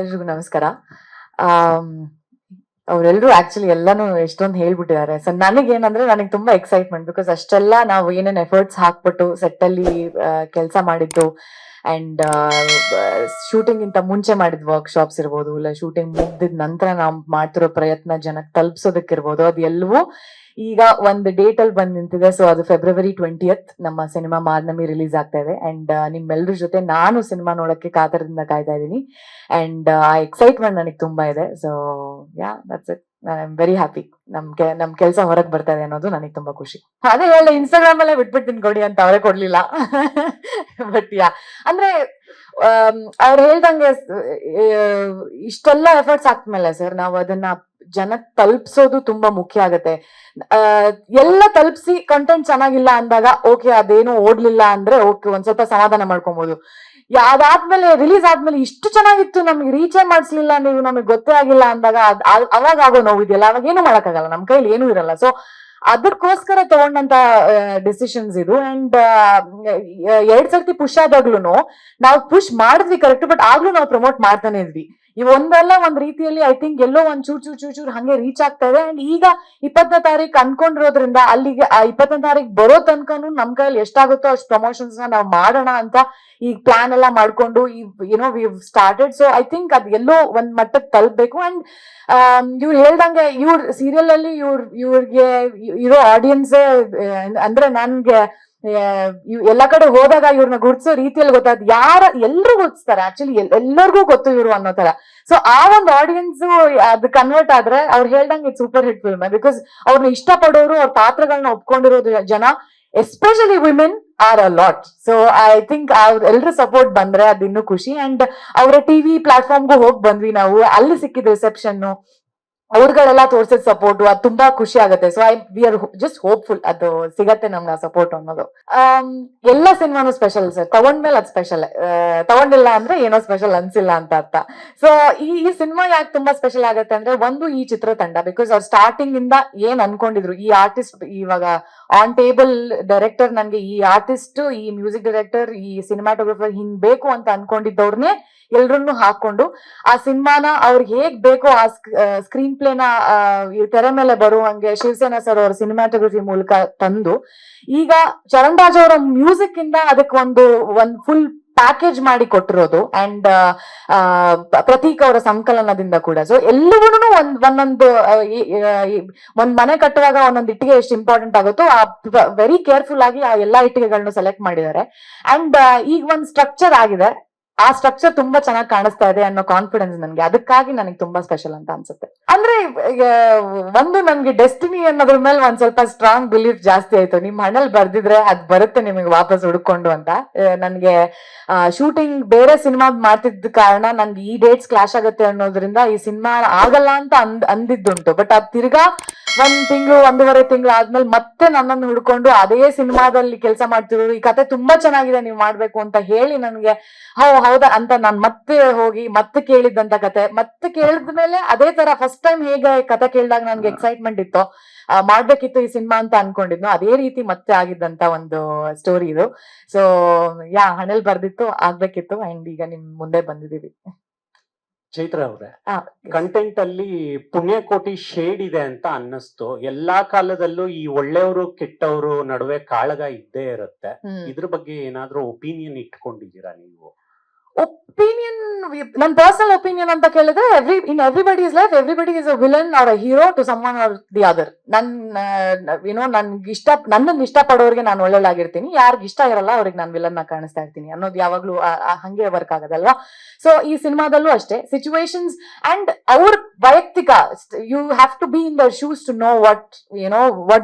ಎಲ್ರಿಗೂ ನಮಸ್ಕಾರ. ಅವರೆಲ್ಲರೂ ಆಕ್ಚುಲಿ ಎಲ್ಲಾನು ಎಷ್ಟೊಂದು ಹೇಳ್ಬಿಟ್ಟಿದ್ದಾರೆ. ಸೊ ನನಗೇನಂದ್ರೆ ನನಗೆ ತುಂಬಾ ಎಕ್ಸೈಟ್ಮೆಂಟ್, ಬಿಕಾಸ್ ಅಷ್ಟೆಲ್ಲ ನಾವು ಏನೇನ್ ಎಫರ್ಟ್ಸ್ ಹಾಕ್ಬಿಟ್ಟು ಸೆಟ್ ಅಲ್ಲಿ ಕೆಲಸ ಮಾಡಿದ್ದು ಅಂಡ್ ಶೂಟಿಂಗ್ ಇಂತ ಮುಂಚೆ ಮಾಡಿದ ವರ್ಕ್ಶಾಪ್ಸ್ ಇರ್ಬೋದು, ಇಲ್ಲ ಶೂಟಿಂಗ್ ಮುಗ್ದಿದ ನಂತರ ನಾವು ಮಾಡ್ತಿರೋ ಪ್ರಯತ್ನ ಜನಕ್ಕೆ ತಲುಪಿಸೋದಕ್ಕಿರ್ಬೋದು, ಅದು ಎಲ್ಲವೂ ಈಗ ಒಂದು ಡೇಟ್ ಅಲ್ಲಿ ಬಂದ್ ನಿಂತಿದೆ. ಸೊ ಅದು February 20th ನಮ್ಮ ಸಿನಿಮಾ ಮಾರ್ನಮಿ ರಿಲೀಸ್ ಆಗ್ತಾ ಇದೆ. ಅಂಡ್ ನಿಮ್ಮೆಲ್ಲರ ಜೊತೆ ನಾನು ಸಿನಿಮಾ ನೋಡಕ್ಕೆ ಕಾತರದಿಂದ ಕಾಯ್ತಾ ಇದ್ದೀನಿ. ಅಂಡ್ ಆ ಎಕ್ಸೈಟ್ಮೆಂಟ್ ನನಗೆ ತುಂಬಾ ಇದೆ. So yeah, that's it. I am very happy. ನಮ್ ಕೆಲಸ ಹೊರಗೆ ಬರ್ತಾ ಇದೆ ಅನ್ನೋದು ನನಗೆ ತುಂಬಾ ಖುಷಿ. ಅದೇ ಹೇಳ, ಇನ್ಸ್ಟಾಗ್ರಾಮ್ ಅಲ್ಲೇ ಬಿಟ್ಬಿಡ್ತೀನಿ ಕೊಡಿ ಅಂತ ಅವರೇ ಕೊಡ್ಲಿಲ್ಲ. ಬಟ್ ಯಾ, ಅಂದ್ರೆ ಅವ್ರು ಹೇಳ್ದಂಗೆ ಇಷ್ಟೆಲ್ಲ ಎಫರ್ಟ್ಸ್ ಹಾಕ್ಮೇಲೆ ಸರ್ ನಾವು ಅದನ್ನ ಜನಕ್ ತಲುಪಿಸೋದು ತುಂಬಾ ಮುಖ್ಯ ಆಗತ್ತೆ. ಎಲ್ಲ ತಲುಪಿಸಿ ಕಂಟೆಂಟ್ ಚೆನ್ನಾಗಿಲ್ಲ ಅಂದಾಗ ಓಕೆ, ಅದೇನು ಓಡ್ಲಿಲ್ಲ ಅಂದ್ರೆ ಓಕೆ, ಒಂದ್ ಸ್ವಲ್ಪ ಸಮಾಧಾನ ಮಾಡ್ಕೊಬಹುದು. ಅದಾದ್ಮೇಲೆ ರಿಲೀಸ್ ಆದ್ಮೇಲೆ ಇಷ್ಟು ಚೆನ್ನಾಗಿತ್ತು, ನಮ್ಗೆ ರೀಚೇ ಮಾಡಿಸ್ಲಿಲ್ಲ ನೀವು, ನಮಗೆ ಗೊತ್ತೇ ಆಗಿಲ್ಲ ಅಂದಾಗ ಅವಾಗ ಆಗೋ ನೋವಿದೆಯಲ್ಲ, ಅವಾಗ ಏನು ಮಾಡಕ್ಕಾಗಲ್ಲ, ನಮ್ ಕೈಲಿ ಏನೂ ಇರಲ್ಲ. ಸೊ ಅದಕ್ಕೋಸ್ಕರ ತಗೊಂಡಂತ ಡಿಸಿಷನ್ಸ್ ಇದು. ಅಂಡ್ 2 ಸರ್ತಿ ಪುಷ್ ಆದಾಗ್ಲೂ ನಾವು ಪುಷ್ ಮಾಡಿದ್ವಿ ಕರೆಕ್ಟ್, ಬಟ್ ಆಗ್ಲೂ ನಾವು ಪ್ರಮೋಟ್ ಮಾಡ್ತಾನೆ ಇದ್ವಿ. ಈ ಒಂದಲ್ಲ ಒಂದ್ ರೀತಿಯಲ್ಲಿ ಐ ಥಿಂಕ್ ಎಲ್ಲೋ ಒಂದ್ ಚೂರ್ ಹಂಗೆ ರೀಚ್ ಆಗ್ತಾ ಇದೆ. ಅಂಡ್ ಈಗ 20ನೇ ತಾರೀಕು ಅನ್ಕೊಂಡಿರೋದ್ರಿಂದ ಅಲ್ಲಿಗೆ ಆ 20ನೇ ತಾರೀಕು ಬರೋ ತನಕನು ನಮ್ ಕೈಯಲ್ಲಿ ಎಷ್ಟಾಗುತ್ತೋ ಅಷ್ಟು ಪ್ರಮೋಷನ್ಸ್ ನಾವು ಮಾಡೋಣ ಅಂತ ಈಗ ಪ್ಲಾನ್ ಎಲ್ಲ ಮಾಡ್ಕೊಂಡು we started. So I think ಅದ್ ಎಲ್ಲೋ ಒಂದ್ ಮಟ್ಟಕ್ಕೆ ತಲುಪಬೇಕು. ಅಂಡ್ ಇವ್ರು ಹೇಳ್ದಂಗೆ ಸೀರಿಯಲ್ ಅಲ್ಲಿ ಇವ್ರಿಗೆ ಇರೋ ಆಡಿಯನ್ಸ್ ಅಂದ್ರೆ ನನ್ಗೆ ಎಲ್ಲಾ ಕಡೆ ಹೋದಾಗ ಇವ್ರನ್ನ ಗುರ್ತಿಸೋ ರೀತಿಯಲ್ಲಿ ಗೊತ್ತಾದ್ ಎಲ್ರು ಗುರ್ತಿಸ್ತಾರೆ ಆಕ್ಚುಲಿ, ಎಲ್ಲರಿಗೂ ಗೊತ್ತು ಇವ್ರು ಅನ್ನೋ ತರ. ಸೊ ಆ ಒಂದು ಆಡಿಯನ್ಸ್ ಅದು ಕನ್ವರ್ಟ್ ಆದ್ರೆ ಅವ್ರು ಹೇಳ್ದಂಗೆ ಸೂಪರ್ ಹಿಟ್ ಫಿಲ್ಮ್. ಬಿಕಾಸ್ ಅವ್ರನ್ನ ಇಷ್ಟಪಡೋರು, ಅವ್ರ ಪಾತ್ರಗಳನ್ನ ಒಪ್ಕೊಂಡಿರೋದು ಜನ, especially women are a lot. So I think ಎಲ್ರ ಸಪೋರ್ಟ್ ಬಂದ್ರೆ ಅದು ಇನ್ನೂ ಖುಷಿ. ಅಂಡ್ ಅವರ ಟಿವಿ ಪ್ಲಾಟ್ಫಾರ್ಮ್ಗೂ ಹೋಗಿ ಬಂದ್ವಿ ನಾವು, ಅಲ್ಲಿ ಸಿಕ್ಕಿದ ರಿಸೆಪ್ಷನ್, ಅವ್ರಗಳೆಲ್ಲ ತೋರ್ಸಿದ ಸಪೋರ್ಟ್, ಅದು ತುಂಬಾ ಖುಷಿ ಆಗುತ್ತೆ. So we are just hopeful ಅದು ಸಿಗತ್ತೆ ನಮ್ಗೆ ಆ ಸಪೋರ್ಟ್ ಅನ್ನೋದು. ಎಲ್ಲ ಸಿನಿಮಾನು ಸ್ಪೆಷಲ್ ಸರ್, ತಗೊಂಡ್ಮೇಲೆ ಅದು ಸ್ಪೆಷಲ್. ತಗೊಂಡಿಲ್ಲ ಅಂದ್ರೆ ಏನೋ ಸ್ಪೆಷಲ್ ಅನ್ಸಿಲ್ಲ ಅಂತ ಅರ್ಥ. ಸೊ ಈ ಸಿನಿಮಾ ಯಾಕೆ ತುಂಬಾ ಸ್ಪೆಷಲ್ ಆಗತ್ತೆ ಅಂದ್ರೆ, ಒಂದು ಈ ಚಿತ್ರತಂಡ, ಬಿಕಾಸ್ ಅವ್ರು ಸ್ಟಾರ್ಟಿಂಗ್ ಇಂದ ಏನ್ ಅನ್ಕೊಂಡಿದ್ರು, ಈ ಆರ್ಟಿಸ್ಟ್ ಇವಾಗ ಆನ್ ಟೇಬಲ್ ಡೈರೆಕ್ಟರ್, ನನ್ಗೆ ಈ ಆರ್ಟಿಸ್ಟ್, ಈ ಮ್ಯೂಸಿಕ್ ಡೈರೆಕ್ಟರ್, ಈ ಸಿನಿಮಾಟೋಗ್ರಫರ್ ಹಿಂಗ್ ಬೇಕು ಅಂತ ಅನ್ಕೊಂಡಿದ್ದವ್ರನ್ನೇ ಎಲ್ರನ್ನು ಹಾಕೊಂಡು ಆ ಸಿನಿಮಾನ ಅವ್ರಿಗೆ ಹೇಗ್ ಬೇಕೋ ಆ ಸ್ಕ್ರೀನ್ ಪ್ಲೇನ ತೆರೆ ಮೇಲೆ ಬರುವಂಗೆ ಶಿವಸೇನಾ ಸರ್ ಅವ್ರ ಸಿನಿಮಾಟೋಗ್ರಫಿ ಮೂಲಕ ತಂದು, ಈಗ ಚರಣ್ ರಾಜ್ ಅವರ ಮ್ಯೂಸಿಕ್ ಇಂದ ಅದಕ್ಕೆ ಒಂದು ಫುಲ್ ಪ್ಯಾಕೇಜ್ ಮಾಡಿ ಕೊಟ್ಟಿರೋದು. ಅಂಡ್ ಪ್ರತೀಕ್ ಅವರ ಸಂಕಲನದಿಂದ ಕೂಡ. ಸೊ ಎಲ್ಲವೂ ಒಂದ್ ಮನೆ ಕಟ್ಟುವಾಗ ಒಂದೊಂದು ಇಟ್ಟಿಗೆ ಎಷ್ಟು ಇಂಪಾರ್ಟೆಂಟ್ ಆಗುತ್ತೋ ವೆರಿ ಕೇರ್ಫುಲ್ ಆಗಿ ಆ ಎಲ್ಲಾ ಇಟ್ಟಿಗೆಗಳನ್ನ ಸೆಲೆಕ್ಟ್ ಮಾಡಿದ್ದಾರೆ. ಅಂಡ್ ಈಗ ಒಂದ್ ಸ್ಟ್ರಕ್ಚರ್ ಆಗಿದೆ, ಆ ಸ್ಟ್ರಕ್ಚರ್ ತುಂಬಾ ಚೆನ್ನಾಗಿ ಕಾಣಿಸ್ತಾ ಇದೆ ಅನ್ನೋ ಕಾನ್ಫಿಡೆನ್ಸ್ ನನ್ಗೆ, ಅದಕ್ಕಾಗಿ ನನಗೆ ತುಂಬಾ ಸ್ಪೆಷಲ್ ಅಂತ ಅನ್ಸುತ್ತೆ. ಅಂದ್ರೆ ಒಂದು ನನ್ಗೆ ಡೆಸ್ಟಿನಿ ಅನ್ನೋದ್ರ ಮೇಲೆ ಒಂದ್ ಸ್ವಲ್ಪ ಸ್ಟ್ರಾಂಗ್ ಬಿಲೀಫ್ ಜಾಸ್ತಿ ಆಯ್ತು. ನಿಮ್ ಹಣಲ್ ಬರ್ದಿದ್ರೆ ಅದ್ ಬರುತ್ತೆ ನಿಮಗೆ ವಾಪಸ್ ಹುಡ್ಕೊಂಡು ಅಂತ. ನನ್ಗೆ ಶೂಟಿಂಗ್ ಬೇರೆ ಸಿನಿಮಾ ಮಾಡ್ತಿದ್ದ ಕಾರಣ ನನ್ಗೆ ಈ ಡೇಟ್ಸ್ ಕ್ಲಾಶ್ ಆಗುತ್ತೆ ಅನ್ನೋದ್ರಿಂದ ಈ ಸಿನಿಮಾ ಆಗಲ್ಲ ಅಂತ ಅಂದಿದ್ದುಂಟು. ಬಟ್ ಅದ್ ತಿರ್ಗಾ 1 ತಿಂಗಳು 1.5 ತಿಂಗಳು ಆದ್ಮೇಲೆ ಮತ್ತೆ ನನ್ನನ್ನು ಹುಡ್ಕೊಂಡು ಅದೇ ಸಿನಿಮಾದಲ್ಲಿ ಕೆಲಸ ಮಾಡ್ತಿರೋರು, ಈ ಕತೆ ತುಂಬಾ ಚೆನ್ನಾಗಿದೆ ನೀವು ಮಾಡ್ಬೇಕು ಅಂತ ಹೇಳಿ ನನ್ಗೆ ಹೌದಾ ಅಂತ ನಾನ್ ಮತ್ತೆ ಹೋಗಿ ಮತ್ತೆ ಕೇಳಿದ್ದಂತ ಕತೆ, ಮತ್ತೆ ಕೇಳಿದ್ಮೇಲೆ ಅದೇ ತರ ಫಸ್ಟ್ ಟೈಮ್ ಹೇಗೆ ಕತೆ ಕೇಳಿದಾಗ ನನ್ಗೆ ಎಕ್ಸೈಟ್ಮೆಂಟ್ ಇತ್ತು, ಮಾಡ್ಬೇಕಿತ್ತು ಈ ಸಿನಿಮಾ ಅಂತ ಅನ್ಕೊಂಡಿದ್ನು, ಅದೇ ರೀತಿ ಮತ್ತೆ ಆಗಿದ್ದಂತ ಒಂದು ಸ್ಟೋರಿ ಇದು. So yeah, ಹಣೆಲ್ ಬರ್ದಿತ್ತು, ಆಗ್ಬೇಕಿತ್ತು. ಅಂಡ್ ಈಗ ನಿಮ್ ಮುಂದೆ ಬಂದಿದೀವಿ. ಚೈತ್ರ ಅವ್ರೆ, ಕಂಟೆಂಟ್ ಅಲ್ಲಿ ಪುಣ್ಯಕೋಟಿ ಶೇಡ್ ಇದೆ ಅಂತ ಅನ್ನಿಸ್ತು. ಎಲ್ಲಾ ಕಾಲದಲ್ಲೂ ಈ ಒಳ್ಳೆಯವರು ಕೆಟ್ಟವರು ನಡುವೆ ಕಾಳಗ ಇದ್ದೇ ಇರುತ್ತೆ. ಇದ್ರ ಬಗ್ಗೆ ಏನಾದ್ರೂ ಒಪಿನಿಯನ್ ಇಟ್ಕೊಂಡಿದ್ದೀರಾ ನೀವು? ಒಪಿನಿಯನ್, ನನ್ನ ಪರ್ಸನಲ್ ಒಪಿನಿಯನ್ ಅಂತ ಕೇಳಿದ್ರೆ, in everybody is life everybody is a villain or a hero to someone or the other. ನನ್ನನ್ನು ಇಷ್ಟಪಡೋರಿಗೆ ನಾನು ಒಳ್ಳೆಳಾಗಿರ್ತೀನಿ, ಯಾರಿಗ ಇಷ್ಟ ಇರಲ್ಲ ಅವ್ರಿಗೆ ನಾನು ವಿಲನ್ ನ ಕಾಣಿಸ್ತಾ ಇರ್ತೀನಿ ಅನ್ನೋದು ಯಾವಾಗ್ಲೂ ಹಂಗೆ ವರ್ಕ್ ಆಗೋದಲ್ವಾ. ಸೊ ಈ ಸಿನಿಮಾದಲ್ಲೂ ಅಷ್ಟೇ ಸಿಚುವೇಶನ್ಸ್ ಅಂಡ್ ಅವ್ರ ವೈಯಕ್ತಿಕ, you have to be in their shoes to know what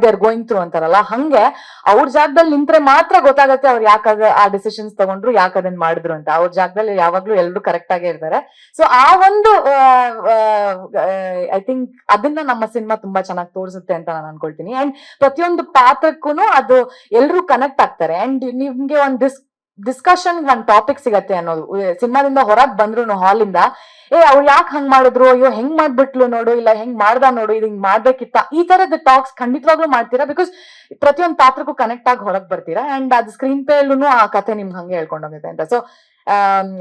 they are going through ಅಂತಾರಲ್ಲ, ಹಂಗೆ ಅವ್ರ ಜಾಗದಲ್ಲಿ ನಿಂತ್ರೆ ಮಾತ್ರ ಗೊತ್ತಾಗತ್ತೆ ಅವ್ರು ಯಾಕಾಗ ಆ ಡಿಸಿಷನ್ಸ್ ತಗೊಂಡ್ರು, ಯಾಕೆ ಅದನ್ನ ಮಾಡಿದ್ರು ಅಂತ. ಅವ್ರ ಜಾಗದಲ್ಲಿ ಯಾವಾಗ್ಲೂ ಎಲ್ರು ಕರೆಕ್ಟ್ ಆಗೇ ಇರ್ತಾರೆ. ಸೊ ಆ ಒಂದು ಐ ಥಿಂಕ್ ಅದನ್ನ ನಮ್ಮ ಸಿನಿಮಾ ತುಂಬಾ ಚೆನ್ನಾಗಿ ತೋರಿಸುತ್ತೆ ಅಂತ ನಾನು ಅನ್ಕೊಳ್ತೀನಿ. ಅಂಡ್ ಪ್ರತಿಯೊಂದು ಪಾತ್ರಕ್ಕೂ ಅದು ಎಲ್ರು ಕನೆಕ್ಟ್ ಆಗ್ತಾರೆ. ಅಂಡ್ ನಿಮ್ಗೆ ಒಂದು ಡಿಸ್ಕಷನ್ ಒಂದ್ ಟಾಪಿಕ್ ಸಿಗತ್ತೆ ಅನ್ನೋದು, ಸಿನಿಮಾದಿಂದ ಹೊರಗ್ ಬಂದ್ರು ಹಾಲಿಂದ, ಅವ್ರು ಯಾಕೆ ಹಂಗ್ ಮಾಡಿದ್ರು, ಅಯ್ಯೋ ಹೆಂಗ್ ಮಾಡ್ಬಿಟ್ಲು ನೋಡು, ಇಲ್ಲ ಹೆಂಗ್ ಮಾಡ್ದ ನೋಡು, ಇದು ಹಿಂಗ್ ಮಾಡ್ಬೇಕಿತ್ತ, ಈ ತರದ ಟಾಕ್ಸ್ ಖಂಡಿತವಾಗ್ಲೂ ಮಾಡ್ತೀರಾ. ಬಿಕಾಸ್ ಪ್ರತಿಯೊಂದು ಪಾತ್ರಕ್ಕೂ ಕನೆಕ್ಟ್ ಆಗಿ ಹೊರಗ್ ಬರ್ತೀರಾ. ಅಂಡ್ ಅದು ಸ್ಕ್ರೀನ್ ಪೇ ಅಲ್ಲೂ ಆ ಕಥೆ ನಿಮ್ಗೆ ಹಂಗೆ ಹೇಳ್ಕೊಂಡೋಗುತ್ತೆ ಅಂತ. ಸೊ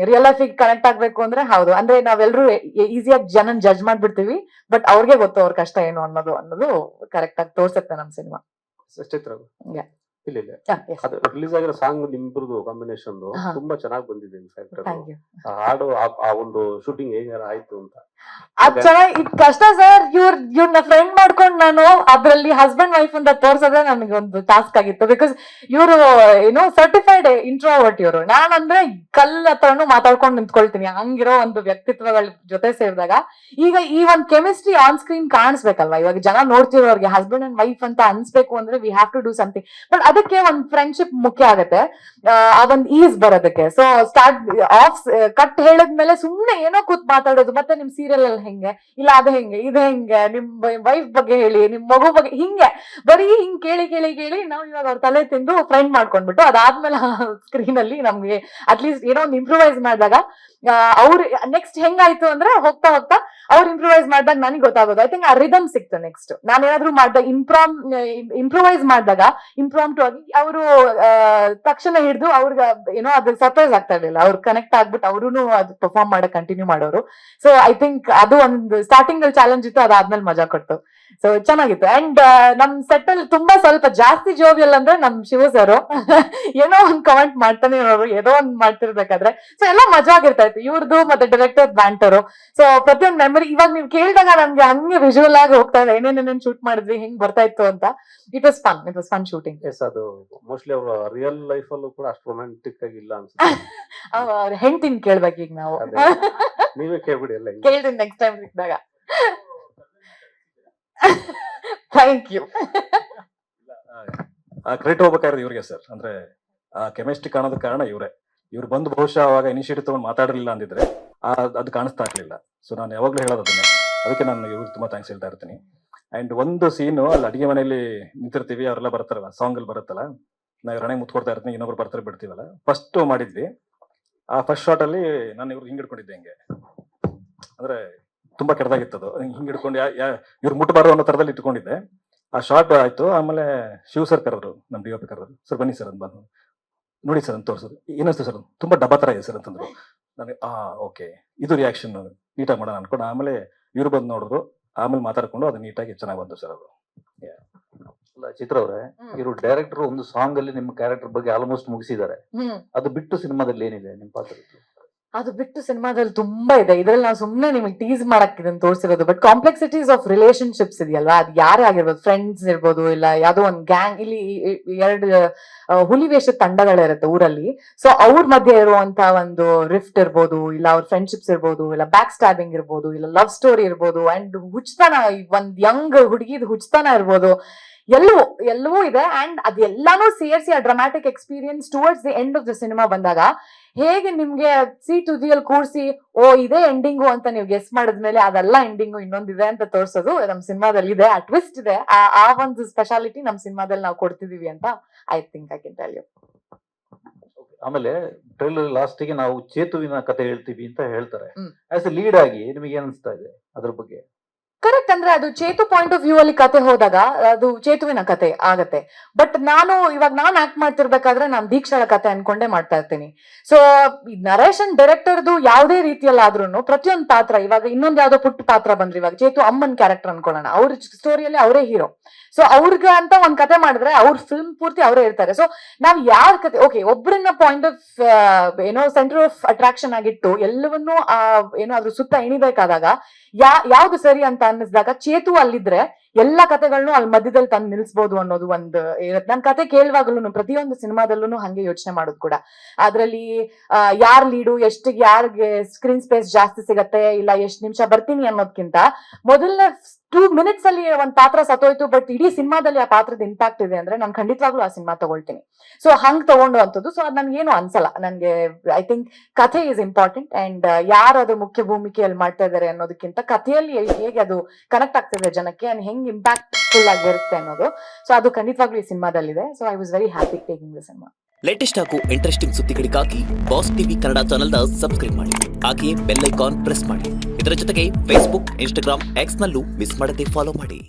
ರಿಯಲ್ ಲೈಫಿಗೆ ಕನೆಕ್ಟ್ ಆಗ್ಬೇಕು ಅಂದ್ರೆ ಹೌದು, ಅಂದ್ರೆ ನಾವೆಲ್ಲರೂ ಈಸಿಯಾಗಿ ಜನನ್ ಜಡ್ಜ್ ಮಾಡ್ಬಿಡ್ತೀವಿ, ಬಟ್ ಅವ್ರಿಗೆ ಗೊತ್ತು ಅವ್ರ ಕಷ್ಟ ಏನು ಅನ್ನೋದು ಕರೆಕ್ಟ್ ಆಗಿ ತೋರ್ಸುತ್ತೆ ನಮ್ ಸಿನಿಮಾ. ಚಿತ್ರ Yeah. ಇಲ್ಲ ಅದು ರಿಲೀಸ್ ಆಗಿರೋ ಸಾಂಗ್ ನಿಮ್ದು ಕಾಂಬಿನೇಷನ್ ತುಂಬಾ ಚೆನ್ನಾಗಿ ಬಂದಿದೆ. In fact thank you. ಹಾಡು ಆ ಒಂದು ಶೂಟಿಂಗ್ ಹೇಗಾರ ಆಯ್ತು ಅಂತ ಅದ್ ಚೆನ್ನಾಗಿ ಇದ್ ಕಷ್ಟ ಸರ್. ಇವ್ರನ್ನ ಫ್ರೆಂಡ್ ಮಾಡ್ಕೊಂಡು ನಾನು ಅದ್ರಲ್ಲಿ ಹಸ್ಬೆಂಡ್ ವೈಫ್ ಅಂತ ತೋರ್ಸೋದೇ ನನಗೆ ಒಂದು ಟಾಸ್ಕ್ ಆಗಿತ್ತು. ಬಿಕಾಸ್ ಇವರು ಏನೋ ಸರ್ಟಿಫೈಡ್ ಇಂಟ್ರೋವರ್ಟ್ ಇವರು. ನಾನಂದ್ರೆ ಕಲ್ಲ ಹತ್ರನು ಮಾತಾಡ್ಕೊಂಡು ನಿಂತ್ಕೊಳ್ತೀನಿ, ಹಂಗಿರೋ ಒಂದು ವ್ಯಕ್ತಿತ್ವಗಳ ಜೊತೆ ಸೇರಿದಾಗ ಈಗ ಈ ಒಂದ್ ಕೆಮಿಸ್ಟ್ರಿ ಆನ್ ಸ್ಕ್ರೀನ್ ಕಾಣಿಸ್ಬೇಕಲ್ವಾ. ಇವಾಗ ಜನ ನೋಡ್ತಿರೋರ್ಗೆ ಹಸ್ಬೆಂಡ್ ಅಂಡ್ ವೈಫ್ ಅಂತ ಅನ್ಸ್ಬೇಕು ಅಂದ್ರೆ we have to do something. But ಅದಕ್ಕೆ ಒಂದ್ ಫ್ರೆಂಡ್ಶಿಪ್ ಮುಖ್ಯ ಆಗತ್ತೆ, ಆ ಒಂದ್ ಈಸ್ ಬರೋದಕ್ಕೆ. ಸೊ ಸ್ಟಾರ್ಟ್ ಆಫ್ ಕಟ್ ಹೇಳಿದ್ಮೇಲೆ ಸುಮ್ನೆ ಏನೋ ಕೂತ್ ಮಾತಾಡೋದು, ಮತ್ತೆ ನಿಮ್ ಸೀರಿಯಲ್ ಅಲ್ಲಿ ಹೆಂಗೆ, ಇಲ್ಲ ಅದು ಹೆಂಗೆ, ಇದು ಹೆಂಗೆ, ನಿಮ್ ವೈಫ್ ಬಗ್ಗೆ ಹೇಳಿ, ನಿಮ್ ಮಗು ಬಗ್ಗೆ, ಹಿಂಗೆ ಬರೀ ಹಿಂಗ್ ಕೇಳಿ ಕೇಳಿ ಕೇಳಿ ನಾವು ಇವಾಗ ಅವ್ರ ತಲೆ ತಿಂದು ಫ್ರೆಂಡ್ ಮಾಡ್ಕೊಂಡ್ಬಿಟ್ಟು ಅದಾದ್ಮೇಲೆ ಸ್ಕ್ರೀನ್ ಅಲ್ಲಿ ನಮ್ಗೆ ಅಟ್ಲೀಸ್ಟ್ ಏನೋ ಒಂದು ಇಂಪ್ರೂವೈಸ್ ಮಾಡಿದಾಗ ಅವ್ರು ನೆಕ್ಸ್ಟ್ ಹೆಂಗಾಯ್ತು ಅಂದ್ರೆ ಹೋಗ್ತಾ ಹೋಗ್ತಾ ಅವ್ರು ಇಂಪ್ರೂವೈಸ್ ಮಾಡಿದಾಗ ನನಗೆ ಗೊತ್ತಾಗೋದು. ಐ ಥಿಂಕ್ ಆ ರಿದಮ್ ಸಿಕ್ತು. ನೆಕ್ಸ್ಟ್ ನಾನು ಏನಾದ್ರು ಮಾಡಿದಾಗ ಇಂಪ್ರೂವೈಸ್ ಮಾಡಿದಾಗ ಇಂಪ್ರಾಂಪ್ಟು ಆಗಿ ಅವರು ತಕ್ಷಣ ಹಿಡಿದು ಅವ್ರಿಗೆ ಏನೋ ಅದು ಸರ್ಪ್ರೈಸ್ ಆಗ್ತಾ ಇರ್ಲಿಲ್ಲ, ಅವ್ರು ಕನೆಕ್ಟ್ ಆಗ್ಬಿಟ್ಟು ಅವ್ರು ಅದು ಪರ್ಫಾರ್ಮ್ ಮಾಡಕ್ ಕಂಟಿನ್ಯೂ ಮಾಡೋರು. ಸೊ ಐ ಥಿಂಕ್ ಅದು ಒಂದು ಸ್ಟಾರ್ಟಿಂಗ್ ಅಲ್ಲಿ ಚಾಲೆಂಜ್ ಇತ್ತು, ಅದಾದ್ಮೇಲೆ ಮಜಾ ಕೊಟ್ಟು. ಸೊ ಚೆನ್ನಾಗಿತ್ತು. ಅಂಡ್ ನಮ್ ಸೆಟ್ ಅಲ್ಲಿ ತುಂಬಾ ಸ್ವಲ್ಪ ಜಾಸ್ತಿ ಜೋವಿಯಲ್ ಅಂದ್ರೆ ನಮ್ ಶಿವ ಸರ್ ಏನೋ ಒಂದ್ ಕಮೆಂಟ್ ಮಾಡ್ತಾನೆ ಇರೋರು, ಏನೋ ಒಂದ್ ಮಾಡ್ತಿರ್ಬೇಕಾದ್ರೆ. ಸೊ ಎಲ್ಲ ಮಜಾ ಆಗಿರ್ತಾ ಇತ್ತು ಇವ್ರದ್ದು ಮತ್ತೆ ಡೈರೆಕ್ಟರ್ ಬ್ಯಾಂಟರು. ಸೊ ಪ್ರತಿಯೊಂದು ಮೆಮರಿ ಇವಾಗ ನೀವು ಕೇಳಿದಾಗ ನನ್ಗೆ ಹಂಗೆ ವಿಜುವಲ್ ಆಗಿ ಹೋಗ್ತಾ ಇದೆ, ಏನೇನೇನೇನ್ ಶೂಟ್ ಮಾಡಿದ್ವಿ, ಹೆಂಗ್ ಬರ್ತಾ ಇತ್ತು ಅಂತ. It was fun shooting. Yes, ಅದು ಮೋಸ್ಟ್ಲಿ ಅವ್ರ ರಿಯಲ್ ಲೈಫ್ ಅಲ್ಲೂ ಕೂಡ ಅಷ್ಟು ರೊಮ್ಯಾಂಟಿಕ್ ಆಗಿ ಇಲ್ಲ ಅನ್ಸುತ್ತೆ. ಅವ್ರ ಹೆಂಡ್ತಿನ್ ಕೇಳ್ಬೇಕು ಈಗ ನಾವು. ನೀವೇ ಕೇಳ್ಬಿಡಿ ಎಲ್ಲ. ಕೇಳ್ತೀನಿ ನೆಕ್ಸ್ಟ್ ಟೈಮ್ ಸಿಕ್ಕಿದಾಗ. Thank you. ಕ್ರೆಡಿಟ್ ಹೋಗ್ಬೇಕಾದ್ರೆ ಇವ್ರಿಗೆ ಸರ್. ಅಂದ್ರೆ ಕೆಮಿಸ್ಟ್ರಿ ಕಾಣೋದಕ್ಕೆ ಕಾರಣ ಇವ್ರು ಬಂದು ಬಹುಶಃ ಅವಾಗ ಇನಿಷಿಯೇಟಿವ್ ತಗೊಂಡು ಮಾತಾಡಿರಲಿಲ್ಲ ಅಂದಿದ್ರೆ ಅದು ಕಾಣಿಸ್ತಾ ಇರ್ಲಿಲ್ಲ. ಸೊ ನಾನು ಯಾವಾಗ್ಲೂ ಹೇಳೋದು ಅದನ್ನೇ, ಅದಕ್ಕೆ ನಾನು ಇವ್ರಿಗೆ ತುಂಬಾ ಥ್ಯಾಂಕ್ಸ್ ಹೇಳ್ತಾ ಇರ್ತೀನಿ. ಅಂಡ್ ಒಂದು ಸೀನು ಅಲ್ಲಿ ಅಡಿಗೆ ಮನೆಯಲ್ಲಿ ನಿಂತಿರ್ತೀವಿ, ಅವರೆಲ್ಲ ಬರ್ತಾರಲ್ಲ, ಸಾಂಗ್ ಅಲ್ಲಿ ಬರುತ್ತಲ್ಲ, ನಾವು ರಣೆ ಮುತ್ಕೊಡ್ತಾ ಇರ್ತೀನಿ, ಇನ್ನೊಬ್ರು ಬರ್ತಾರೆ ಬಿಡ್ತೀವಲ್ಲ. ಫಸ್ಟ್ ಮಾಡಿದ್ವಿ ಆ ಫಸ್ಟ್ ಶಾರ್ಟ್ ಅಲ್ಲಿ ನಾನು ಇವ್ರು ಹಿಂಗ್ ಹಿಡ್ಕೊಂಡಿದ್ದೆ, ಹಿಂಗೆ ಅಂದ್ರೆ ತುಂಬಾ ಕೆಟ್ಟದಾಗಿತ್ತು ಅದು. ಹಿಂಗ್ ಹಿಡ್ಕೊಂಡು ಇವ್ರು ಮುಟ್ಟಬಾರ್ದು ಅನ್ನೋ ತರದಲ್ಲಿ ಇಟ್ಕೊಂಡಿದ್ದೆ. ಆ ಶಾರ್ಟ್ ಆಯ್ತು. ಆಮೇಲೆ ಶಿವ್ ಸರ್ ಕರೆದ್ರು, ನಮ್ ಡಿ.ಒ.ಪಿ ಕರೆದ್ರು, ಸರ್ ಬನ್ನಿ ಸರ್ ಅಂತ ಬಂದು ನೋಡಿ ಸರ್ ಅಂತ ತೋರಿಸೋದು. ಏನಿಸ್ತು ಸರ್, ತುಂಬಾ ಡಬ್ಬಾ ತರ ಇದೆ ಸರ್ ಅಂತಂದ್ರು. ನನಗೆ ಓಕೆ, ಇದು ರಿಯಾಕ್ಷನ್ ನೀಟಾಗಿ ಮಾಡೋಣ ಅನ್ಕೊಂಡು ಆಮೇಲೆ ಇವ್ರು ಬಂದು ನೋಡಿದ್ರು, ಆಮೇಲೆ ಮಾತಾಡ್ಕೊಂಡು ಅದು ನೀಟಾಗಿ ಚೆನ್ನಾಗಿ ಬಂತು ಸರ್ ಅದು. ಚಿತ್ರ ಅವ್ರೆ, ಇವರು ಡೈರೆಕ್ಟರ್ ಒಂದು ಸಾಂಗ್ ಅಲ್ಲಿ ನಿಮ್ಮ ಕ್ಯಾರೆಕ್ಟರ್ ಬಗ್ಗೆ ಆಲ್ಮೋಸ್ಟ್ ಮುಗಿಸಿದ್ದಾರೆ. ಅದು ಬಿಟ್ಟು ಸಿನಿಮಾದಲ್ಲಿ ಏನಿದೆ ನಿಮ್ಮ ಪಾತ್ರ? ಅದು ಬಿಟ್ಟು ಸಿನಿಮಾದಲ್ಲಿ ತುಂಬಾ ಇದೆ. ಇದ್ರಲ್ಲಿ ನಾವು ಸುಮ್ನೆ ನಿಮಗೆ ಟೀಸ್ ಮಾಡಕ್ ಇದನ್ನ ತೋರಿಸಿರೋದು. ಬಟ್ ಕಾಂಪ್ಲೆಕ್ಸಿಟೀಸ್ ಆಫ್ ರಿಲೇಶನ್ಶಿಪ್ಸ್ ಇದೆಯಲ್ವಾ, ಅದು ಯಾರೇ ಆಗಿರ್ಬೋದು, ಫ್ರೆಂಡ್ಸ್ ಇರ್ಬೋದು, ಇಲ್ಲ ಯಾವ್ದೋ ಒಂದ್ ಗ್ಯಾಂಗ್. ಇಲ್ಲಿ 2 ಹುಲಿ ವೇಷದ ತಂಡಗಳಿರುತ್ತೆ ಊರಲ್ಲಿ. ಸೊ ಅವ್ರ ಮಧ್ಯೆ ಇರುವಂತ ಒಂದು ರಿಫ್ಟ್ ಇರ್ಬೋದು, ಇಲ್ಲ ಅವ್ರ ಫ್ರೆಂಡ್ಶಿಪ್ಸ್ ಇರ್ಬೋದು, ಇಲ್ಲ ಬ್ಯಾಕ್ ಸ್ಟಾಬಿಂಗ್ ಇರ್ಬೋದು, ಇಲ್ಲ ಲವ್ ಸ್ಟೋರಿ ಇರ್ಬೋದು, ಅಂಡ್ ಹುಚ್ಚತನ, ಒಂದ್ ಯಂಗ್ ಹುಡುಗಿದ್ ಹುಚ್ಚತನ ಇರ್ಬೋದು, ಎಲ್ಲವೂ ಇದೆ. ಅಂಡ್ ಅದೆಲ್ಲಾನು ಸೇರಿಸಿ ಆ dramatic experience towards the end of the cinema ಬಂದಾಗ ಹೇಗೆ ನಿಮ್ಗೆ ತುದಿಯಲ್ಲಿ ಕೂರಿಸಿ ಇದೇ ಎಂಡಿಂಗು ಅಂತ ನೀವು ಗೆಸ್ ಮಾಡಿದ್ಮೇಲೆ ಅದೆಲ್ಲ ಎಂಡಿಂಗು ಇನ್ನೊಂದಿದೆ ಅಂತ ತೋರ್ಸೋದು ನಮ್ ಸಿನಿಮಾದಲ್ಲಿ ಇದೆ. ಆ ಟ್ವಿಸ್ಟ್ ಇದೆ, ಆ ಒಂದು ಸ್ಪೆಷಾಲಿಟಿ ನಮ್ ಸಿನಿಮಾದಲ್ಲಿ ನಾವು ಕೊಡ್ತಿದೀವಿ ಅಂತ I think I can tell you. ಆಮೇಲೆ ಟ್ರೈಲರ್ ಲಾಸ್ಟ್ ಗೆ ನಾವು ಚೇತುವಿನ ಕತೆ ಹೇಳ್ತೀವಿ ಅಂತ ಹೇಳ್ತಾರೆ. ಆಸ್ ಎ ಲೀಡ್ ಆಗಿ ನಿಮಗೆ ಏನ್ ಅನ್ಸ್ತಾ ಇದೆ ಅದ್ರ ಬಗ್ಗೆ? ಕರೆಕ್ಟ್. ಅಂದ್ರೆ ಅದು ಚೇತು ಪಾಯಿಂಟ್ ಆಫ್ ವ್ಯೂ ಅಲ್ಲಿ ಕತೆ ಹೋದಾಗ ಅದು ಚೇತುವಿನ ಕತೆ ಆಗತ್ತೆ. ಬಟ್ ಇವಾಗ ನಾನು ಆಕ್ಟ್ ಮಾಡ್ತಿರ್ಬೇಕಾದ್ರೆ ನಾನು ದೀಕ್ಷಾಳ ಕತೆ ಅನ್ಕೊಂಡೇ ಮಾಡ್ತಾ ಇರ್ತೀನಿ. ಸೊ ನರೇಶನ್ ಡೈರೆಕ್ಟರ್ದು ಯಾವುದೇ ರೀತಿಯಲ್ಲಾದ್ರೂ ಪ್ರತಿಯೊಂದು ಪಾತ್ರ, ಇವಾಗ ಇನ್ನೊಂದು ಯಾವ್ದೋ ಪುಟ್ಟ ಪಾತ್ರ ಬಂದ್ರೆ, ಇವಾಗ ಚೇತು ಅಮ್ಮನ್ ಕ್ಯಾರೆಕ್ಟರ್ ಅನ್ಕೊಳ್ಳೋಣ, ಅವ್ರ ಸ್ಟೋರಿಯಲ್ಲಿ ಅವರೇ ಹೀರೋ. ಸೊ ಅವ್ರಿಗ ಅಂತ ಒಂದ್ ಕತೆ ಮಾಡಿದ್ರೆ ಅವ್ರ ಫಿಲ್ಮ್ ಪೂರ್ತಿ ಅವರೇ ಇರ್ತಾರೆ. ಸೊ ನಾವ್ ಯಾರ ಕತೆ ಒಬ್ಬರನ್ನ point of center of attraction ಆಗಿಟ್ಟು ಎಲ್ಲವನ್ನೂ ಅದ್ರ ಸುತ್ತ ಎಣಿಬೇಕಾದಾಗ ಯಾವ್ದು ಸರಿ ಅಂತ ಅನ್ನಿಸ್ದಾಗ ಚೇತು ಅಲ್ಲಿದ್ರೆ ಎಲ್ಲಾ ಕತೆಗಳನ್ನೂ ಅಲ್ಲಿ ಮಧ್ಯದಲ್ಲಿ ತಂದು ನಿಲ್ಸ್ಬೋದು ಅನ್ನೋದು ಒಂದು ಇರುತ್ತೆ. ನನ್ ಕತೆ ಕೇಳುವಾಗಲೂ ಪ್ರತಿಯೊಂದು ಸಿನಿಮಾದಲ್ಲೂ ಹಂಗೆ ಯೋಚನೆ ಮಾಡೋದು ಕೂಡ. ಅದ್ರಲ್ಲಿ ಯಾರ್ ಲೀಡು, ಯಾರಿಗೆ ಸ್ಕ್ರೀನ್ ಸ್ಪೇಸ್ ಜಾಸ್ತಿ ಸಿಗತ್ತೆ, ಇಲ್ಲ ಎಷ್ಟ್ ನಿಮಿಷ ಬರ್ತೀನಿ ಅನ್ನೋದ್ಕಿಂತ ಮೊದಲನೇ 2 minutes ಅಲ್ಲಿ ಒಂದ್ ಪಾತ್ರ ಸತ್ತೋಯ್ತು, ಬಟ್ ಇಡೀ ಸಿನಿಮಾದಲ್ಲಿ ಆ ಪಾತ್ರದ ಇಂಪ್ಯಾಕ್ಟ್ ಇದೆ ಅಂದ್ರೆ ನಾನು ಖಂಡಿತವಾಗ್ಲೂ ಆ ಸಿನಿಮಾ ತಗೊಳ್ತೀನಿ. ಸೊ ಹಂಗ್ ತಗೊಂಡು ಅಂತದ್ದು. ಸೊ ಅದ್ ನನ್ಗೇನು ಅನ್ಸಲ್ಲ. ನನ್ಗೆ ಐ ಥಿಂಕ್ ಕಥೆ ಈಸ್ ಇಂಪಾರ್ಟೆಂಟ್. ಅಂಡ್ ಯಾರು ಅದು ಮುಖ್ಯ ಭೂಮಿಕೆಯಲ್ಲಿ ಮಾಡ್ತಾ ಇದಾರೆ ಅನ್ನೋದಕ್ಕಿಂತ ಕಥೆಯಲ್ಲಿ ಹೇಗೆ ಅದು ಕನೆಕ್ಟ್ ಆಗ್ತಿದೆ ಜನಕ್ಕೆ, ಅಂಡ್ ಹೆಂಗ್ ಇಂಪ್ಯಾಕ್ಟ್ ಫುಲ್ ಆಗಿರುತ್ತೆ ಅನ್ನೋದು. ಸೊ ಅದು ಖಂಡಿತವಾಗ್ಲೂ ಈ ಸಿನಿಮಾದಲ್ಲಿದೆ. So I was very happy taking the cinema. Latest ಹಾಗೂ ಇಂಟ್ರೆಸ್ಟಿಂಗ್ ಸುದ್ದಿಗಳಿಗಾಗಿ ಬಾಸ್ ಟಿವಿ ಕನ್ನಡ ಚಾನೆಲ್ನ ಸಬ್ಸ್ಕ್ರೈಬ್ ಮಾಡಿ, ಹಾಗೆಯೇ ಬೆಲ್ ಐಕಾನ್ ಪ್ರೆಸ್ ಮಾಡಿ. ಇದರ ಜೊತೆಗೆ ಫೇಸ್ಬುಕ್, ಇನ್ಸ್ಟಾಗ್ರಾಮ್, ಎಕ್ಸ್ ನಲ್ಲೂ ಮಿಸ್ ಮಾಡದೆ ಫಾಲೋ ಮಾಡಿ.